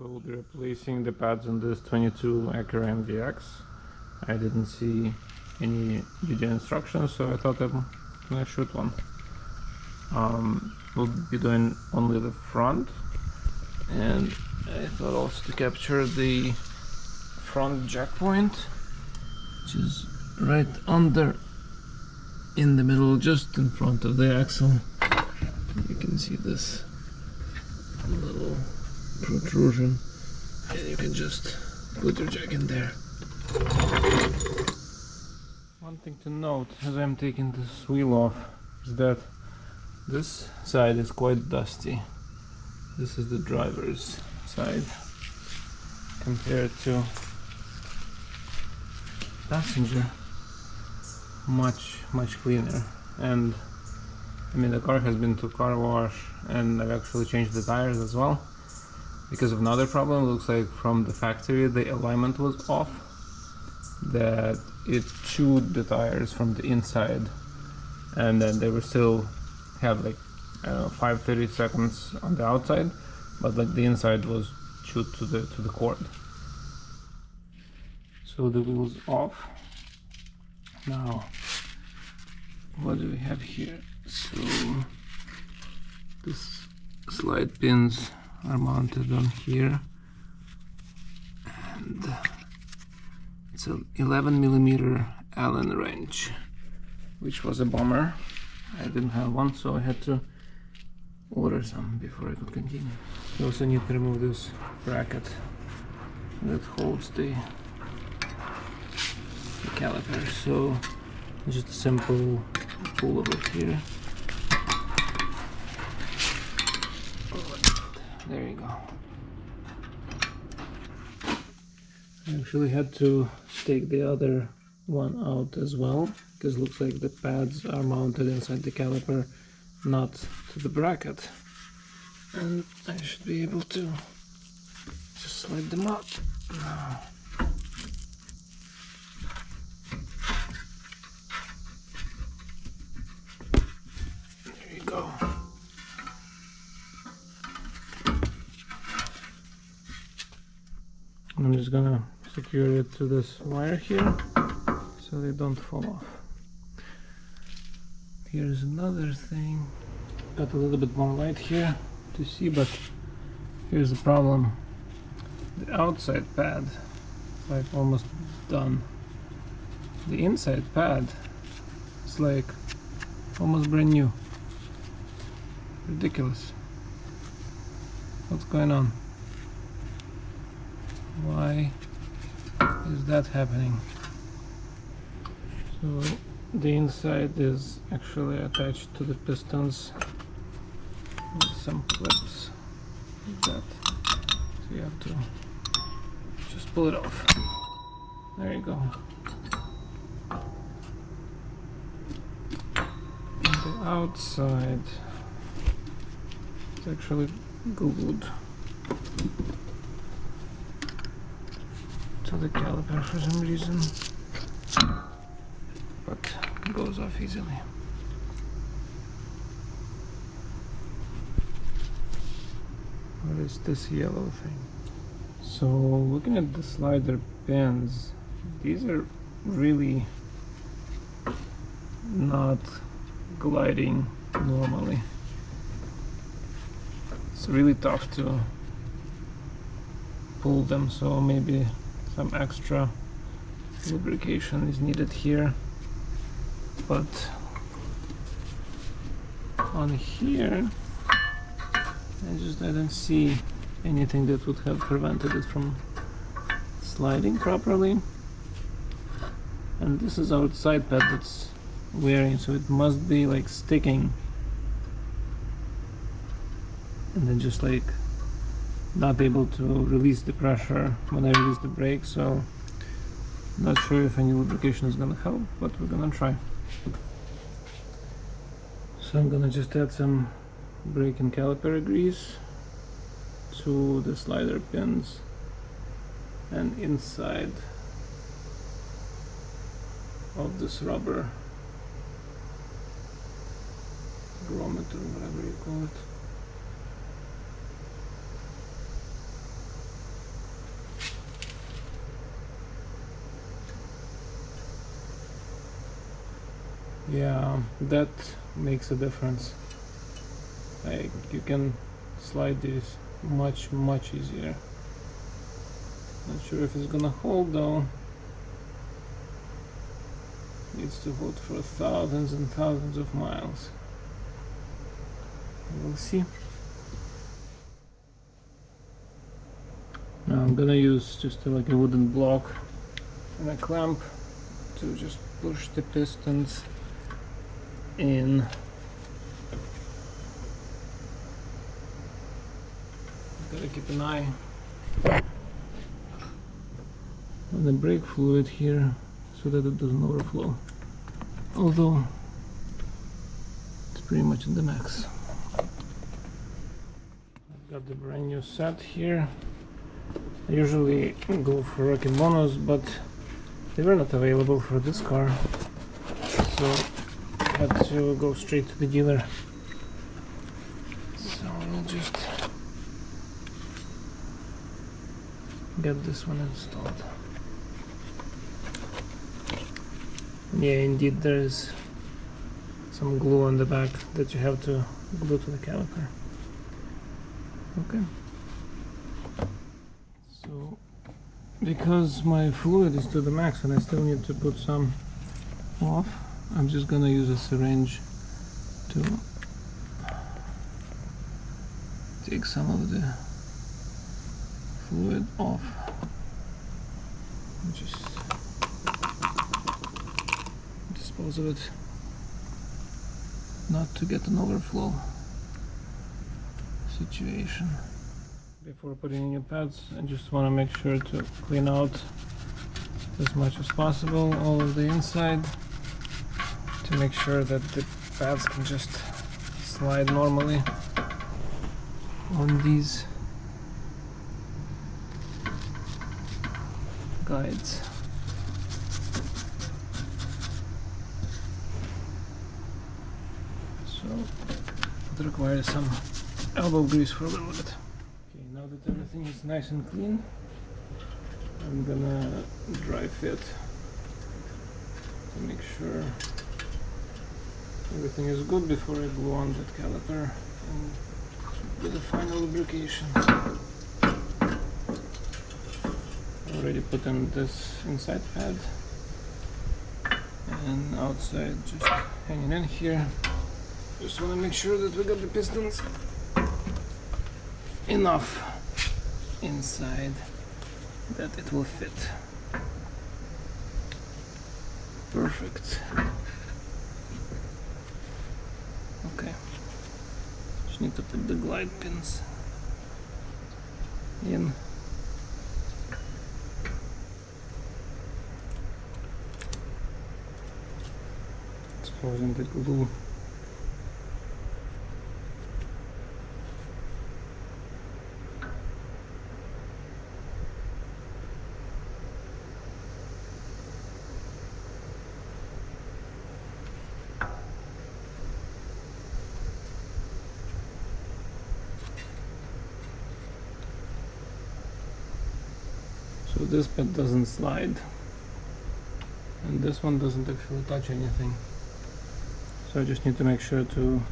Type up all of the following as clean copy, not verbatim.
we will be replacing the pads on this 22 Acura MDX. I didn't see any video instructions, so I thought I'm gonna shoot one. We'll be doing only the front, and I thought also to capture the front jack point, which is right under, in the middle, just in front of the axle. You can see this little protrusion, and you can just put your jack in there. One thing to note as I'm taking this wheel off is that this side is quite dusty. This is the driver's side compared to passenger. Much cleaner. And I mean, the car has been to car wash, and I've actually changed the tires as well because of another problem. It looks like from the factory the alignment was off, that it chewed the tires from the inside, and then they were still have like, I don't know, 5-30 seconds on the outside, but like the inside was chewed to the cord. So the wheel's off. Now what do we have here? So this slide pins are mounted on here, and it's an 11mm Allen wrench, which was a bummer. I didn't have one, so I had to order some before I could continue. You also need to remove this bracket that holds the caliper, so just a simple pull of it here. There you go. I actually had to take the other one out as well, because it looks like the pads are mounted inside the caliper, not to the bracket, and I should be able to just slide them out now. There you go. I'm just gonna secure it to this wire here so they don't fall off. Here's another thing. Got a little bit more light here to see, but here's the problem. The outside pad is like almost done. The inside pad is like almost brand new. Ridiculous. What's going on? Why is that happening? So the inside is actually attached to the pistons with some clips like that. So you have to just pull it off. There you go. And the outside is actually glued to the caliper for some reason, but it goes off easily. What is this yellow thing? So looking at the slider pins, these are really not gliding normally. It's really tough to pull them, so maybe some extra lubrication is needed here. But on here I don't see anything that would have prevented it from sliding properly. And this is outside pad that's wearing, so it must be like sticking and then just like not able to release the pressure when I release the brake. So not sure if any lubrication is gonna help, but we're gonna try. So I'm gonna just add some brake and caliper grease to the slider pins and inside of this rubber grommet or whatever you call it. Yeah, that makes a difference. Like, you can slide this much easier. Not sure if it's gonna hold though. Needs to hold for thousands and thousands of miles. We'll see. Now I'm gonna use just like a wooden block and a clamp to just push the pistons in. Gotta keep an eye on the brake fluid here so that it doesn't overflow, although it's pretty much in the max. I've got the brand new set here. I usually go for Rocky Monos, but they were not available for this car, so I had to go straight to the dealer. So I'll just get this one installed. Yeah, indeed, there is some glue on the back that you have to glue to the caliper. Okay. So, because my fluid is to the max and I still need to put some off, I'm just gonna use a syringe to take some of the fluid off. Just dispose of it, not to get an overflow situation. Before putting in new pads, I just want to make sure to clean out as much as possible all of the inside to make sure that the pads can just slide normally on these guides. So it requires some elbow grease for a little bit. Okay, now that everything is nice and clean, I'm gonna dry fit to make sure everything is good before I glue on that caliper and do the final lubrication. Already put in this inside pad and outside just hanging in here. Just want to make sure that we got the pistons enough inside that it will fit. Perfect. Okay, just need to put the glide pins in. Exposing the glue. So this bit doesn't slide and this one doesn't actually touch anything. So I just need to make sure to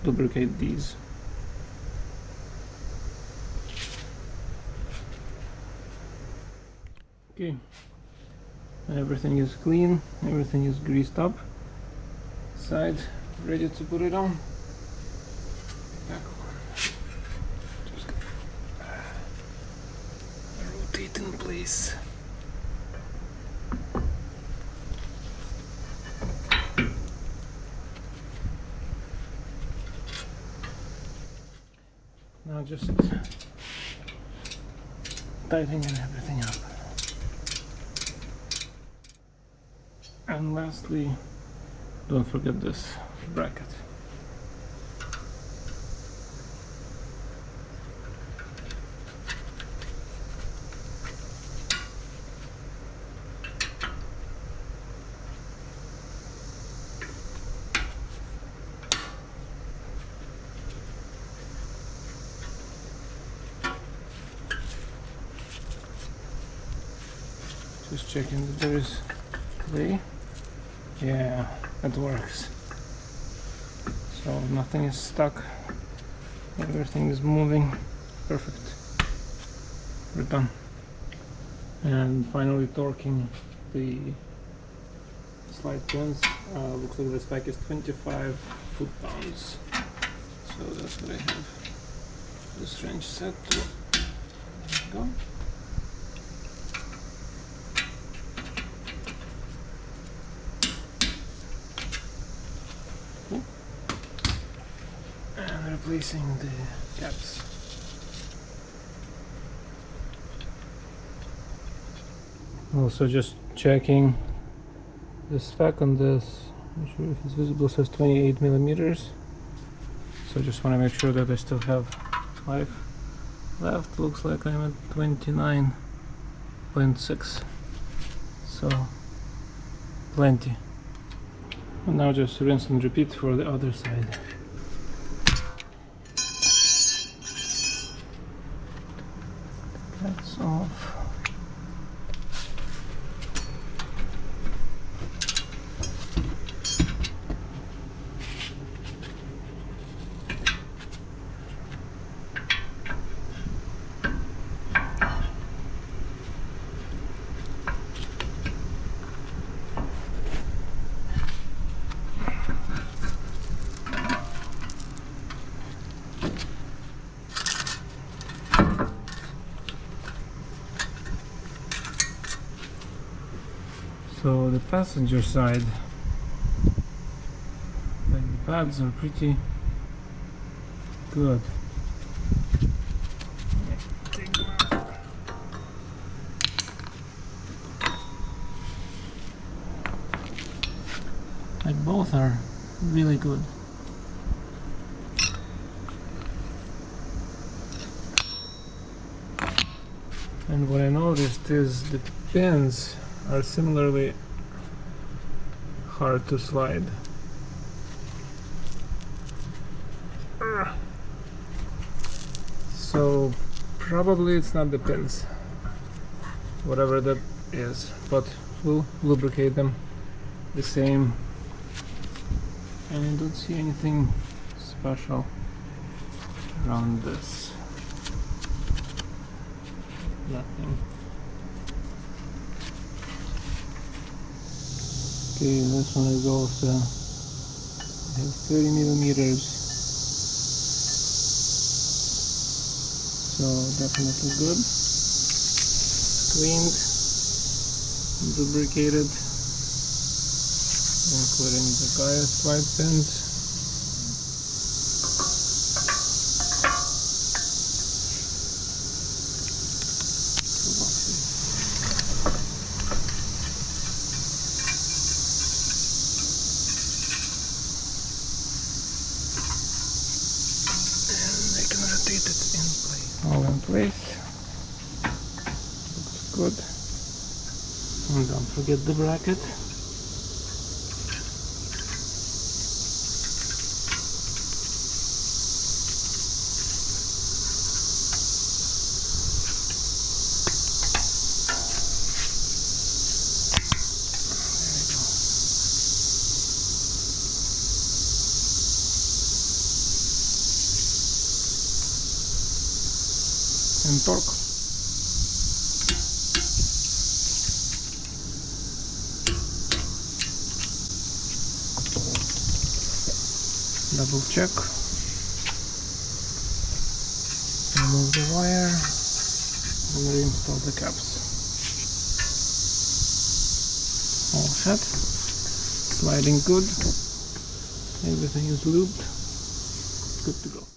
lubricate these. Okay, everything is clean, everything is greased up, side ready to put it on. Back one. Just rotate in place. Now just tightening everything up. And lastly, don't forget this bracket. Just checking that there is clay. Yeah. it works. So nothing is stuck, everything is moving. Perfect. We're done. And finally torquing the slide pins. Looks like the spec is 25 foot-pounds. So that's what I have this wrench set to. There we go. Cool. And replacing the caps. Also just checking the spec on this, not sure if it's visible, says 28 millimeters. So just want to make sure that I still have life left. Looks like I'm at 29.6, so plenty. And now just rinse and repeat for the other side. That's off. So the passenger side, like the pads are pretty good. Take them out. Like both are really good. And what I noticed is the pins are similarly hard to slide. So probably it's not the pins, whatever that is, but we'll lubricate them the same. And I don't see anything special around this. Nothing. Okay, this one is also, I have 30 millimeters, so definitely good. Cleaned, lubricated, including the Gaia slide pins. All in place. Looks good. And don't forget the bracket. And torque. Double check. Remove the wire and reinstall the caps. All set. Sliding good. Everything is lubed. Good to go.